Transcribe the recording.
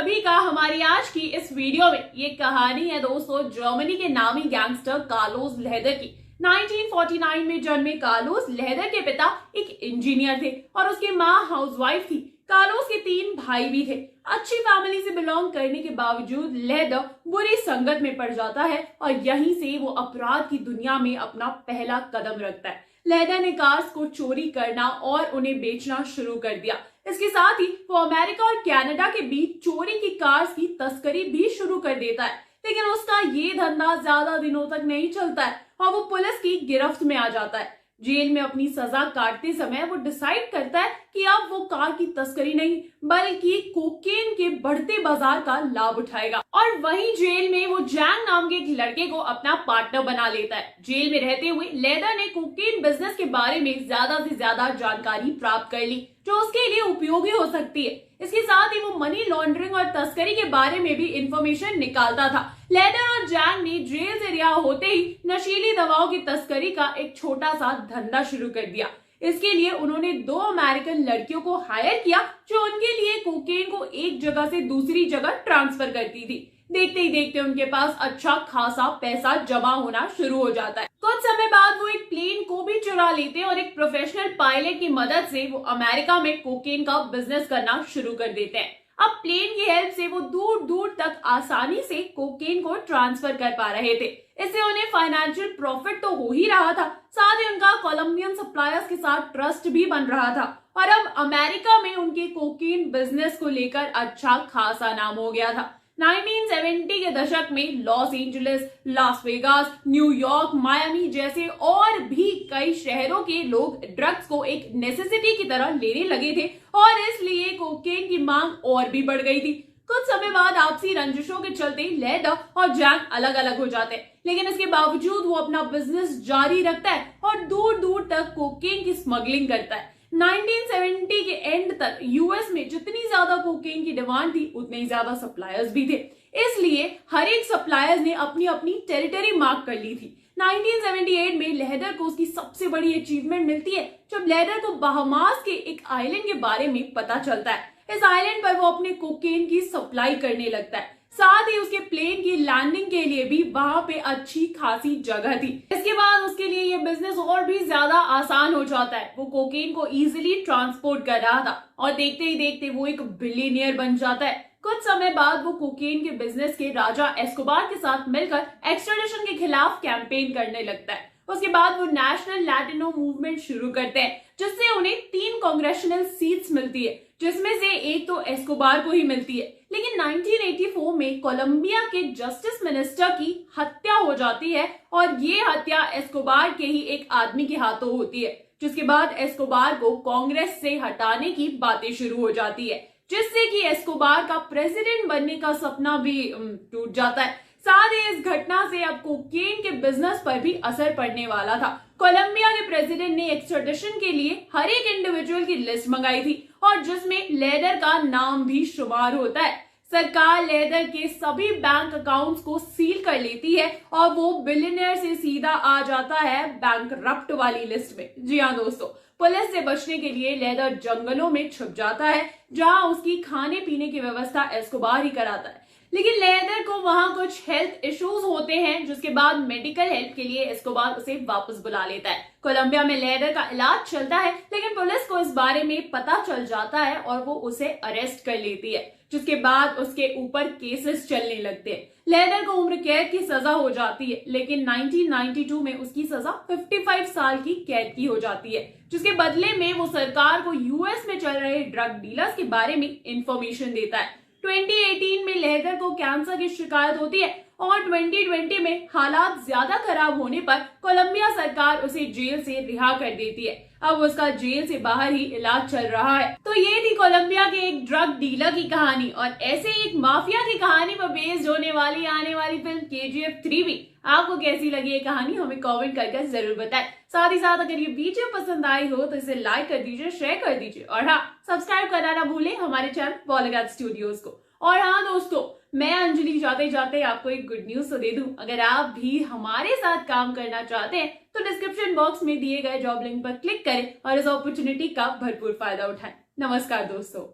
सभी का हमारी आज की इस वीडियो में। ये कहानी है दोस्तों जर्मनी के नामी गैंगस्टर कार्लोस लेहदर की। 1949 में जन्मे कार्लोस लेहदर के पिता एक इंजीनियर थे और उसकी माँ हाउसवाइफ थी। कार्लोस के 3 भाई भी थे। अच्छी फैमिली से बिलोंग करने के बावजूद लेहदर बुरी संगत में पड़ जाता है और यहीं से वो अपराध की दुनिया में अपना पहला कदम रखता है। लेहदर ने कार्स को चोरी करना और उन्हें बेचना शुरू कर दिया। इसके साथ ही वो अमेरिका और कनाडा के बीच चोरी की कार्स की तस्करी भी शुरू कर देता है। लेकिन उसका ये धंधा ज्यादा दिनों तक नहीं चलता है और वो पुलिस की गिरफ्त में आ जाता है। जेल में अपनी सजा काटते समय वो डिसाइड करता है कि अब वो कार की तस्करी नहीं बल्कि कोकेन के बढ़ते बाजार का लाभ उठाएगा। और वहीं जेल में वो जैंग नाम के एक लड़के को अपना पार्टनर बना लेता है। जेल में रहते हुए लेदर ने कोकेन बिजनेस के बारे में ज्यादा से ज्यादा जानकारी प्राप्त कर ली जो उसके लिए उपयोगी हो सकती है। इसके साथ ही वो मनी लॉन्ड्रिंग और तस्करी के बारे में भी इंफॉर्मेशन निकालता था। लेदर और जैंग ने जेल से रिहा होते ही नशीली दवाओं की तस्करी का एक छोटा सा धंधा शुरू कर दिया। इसके लिए उन्होंने 2 अमेरिकन लड़कियों को हायर किया जो उनके लिए कोकेन को एक जगह से दूसरी जगह ट्रांसफर करती थी। देखते ही देखते उनके पास अच्छा खासा पैसा जमा होना शुरू हो जाता है। कुछ समय बाद वो एक प्लेन को भी चुरा लेते हैं और एक प्रोफेशनल पायलट की मदद से वो अमेरिका में कोकेन का बिजनेस करना शुरू कर देते हैं। अब प्लेन की हेल्प से वो दूर दूर तक आसानी से कोकेन को ट्रांसफर कर पा रहे थे। इससे उन्हें फाइनेंशियल प्रॉफिट तो हो ही रहा था, साथ ही उनका कोलंबियन सप्लायर्स के साथ ट्रस्ट भी बन रहा था और अब अमेरिका में उनके कोकेन बिजनेस को लेकर अच्छा खासा नाम हो गया था। 1970 के दशक में Los Angeles, Las Vegas, New York, Miami जैसे और भी कई शहरों के लोग ड्रग्स को एक नेसेसिटी की तरह लेने लगे थे और इसलिए कोकेन की मांग और भी बढ़ गई थी। कुछ समय बाद आपसी रंजिशों के चलते लेदर और जैंग अलग अलग हो जाते हैं, लेकिन इसके बावजूद वो अपना बिजनेस जारी रखता है और दूर दूर तक कोकेन की स्मगलिंग करता है। 1970 के एंड तक यूएस में जितनी ज्यादा कोकेन की डिमांड थी उतने ही ज्यादा सप्लायर्स भी थे, इसलिए हर एक सप्लायर्स ने अपनी अपनी टेरिटरी मार्क कर ली थी। 1978 में लेदर को उसकी सबसे बड़ी अचीवमेंट मिलती है जब लेदर को बहामास के एक आइलैंड के बारे में पता चलता है। इस आइलैंड पर वो अपने कोकेन की सप्लाई करने लगता है, साथ ही उसके प्लेन की लैंडिंग के लिए भी वहां पे अच्छी खासी जगह थी। इसके बाद उसके लिए ये बिजनेस और भी ज्यादा आसान हो जाता है। वो कोकेन को इजीली ट्रांसपोर्ट कर रहा था और देखते ही देखते वो एक बिलियनियर बन जाता है। कुछ समय बाद वो कोकेन के बिजनेस के राजा एस्कोबार के साथ मिलकर एक्सट्राडिशन के खिलाफ कैंपेन करने लगता है। उसके बाद वो नेशनल लैटिनो मूवमेंट शुरू करते हैं जिससे उन्हें 3 कांग्रेशनल सीट्स मिलती है, जिसमें से एक तो एस्कोबार को ही मिलती है। लेकिन 1984 में कोलंबिया के जस्टिस मिनिस्टर की हत्या हो जाती है और ये हत्या एस्कोबार के ही एक आदमी के हाथों होती है, जिसके बाद एस्कोबार को कांग्रेस से हटाने की बातें शुरू हो जाती है, जिससे कि एस्कोबार का प्रेसिडेंट बनने का सपना भी टूट जाता है। साथ ही इस घटना से अब कोकेन के बिजनेस पर भी असर पड़ने वाला था। कोलंबिया के प्रेसिडेंट ने एक्सट्राडिशन के लिए हर एक इंडिविजुअल की लिस्ट मंगाई थी और जिसमें लेदर का नाम भी शुमार होता है। सरकार लेदर के सभी बैंक अकाउंट्स को सील कर लेती है और वो बिलियनियर से सीधा आ जाता है बैंकरप्ट वाली लिस्ट में। जी हाँ दोस्तों, पुलिस से बचने के लिए लेदर जंगलों में छुप जाता है जहां उसकी खाने पीने की व्यवस्था एस्कोबार ही कराता है। लेकिन लेदर को वहां कुछ हेल्थ इश्यूज होते हैं, जिसके बाद मेडिकल हेल्प के लिए एस्कोबार उसे वापस बुला लेता है। कोलंबिया में लेदर का इलाज चलता है, लेकिन पुलिस को इस बारे में पता चल जाता है और वो उसे अरेस्ट कर लेती है, जिसके बाद उसके ऊपर केसेस चलने लगते हैं। लेदर को उम्र कैद की सजा हो जाती है, लेकिन 1992 में उसकी सजा 55 साल की कैद की हो जाती है, जिसके बदले में वो सरकार को यूएस में चल रहे ड्रग डीलर्स के बारे में इंफॉर्मेशन देता है। 2018 में लेदर को कैंसर की शिकायत होती है और 2020 में हालात ज्यादा खराब होने पर कोलंबिया सरकार उसे जेल से रिहा कर देती है। अब उसका जेल से बाहर ही इलाज चल रहा है। तो ये थी कोलंबिया के एक ड्रग डीलर की कहानी और ऐसे ही एक माफिया की कहानी पर बेस्ड होने वाली आने वाली फिल्म KGF 3 भी। आपको कैसी लगी ये कहानी हमें कमेंट करके जरूर बताएं। साथ ही साथ अगर ये वीडियो पसंद आई हो तो इसे लाइक कर दीजिए, शेयर कर दीजिए और हाँ, सब्सक्राइब करना ना भूलें हमारे चैनल बॉलीवुड स्टूडियोज को। और हाँ दोस्तों, मैं अंजलि जाते जाते आपको एक गुड न्यूज तो दे दूं। अगर आप भी हमारे साथ काम करना चाहते हैं तो डिस्क्रिप्शन बॉक्स में दिए गए जॉब लिंक पर क्लिक करें और इस अपॉर्चुनिटी का भरपूर फायदा उठाएं। नमस्कार दोस्तों।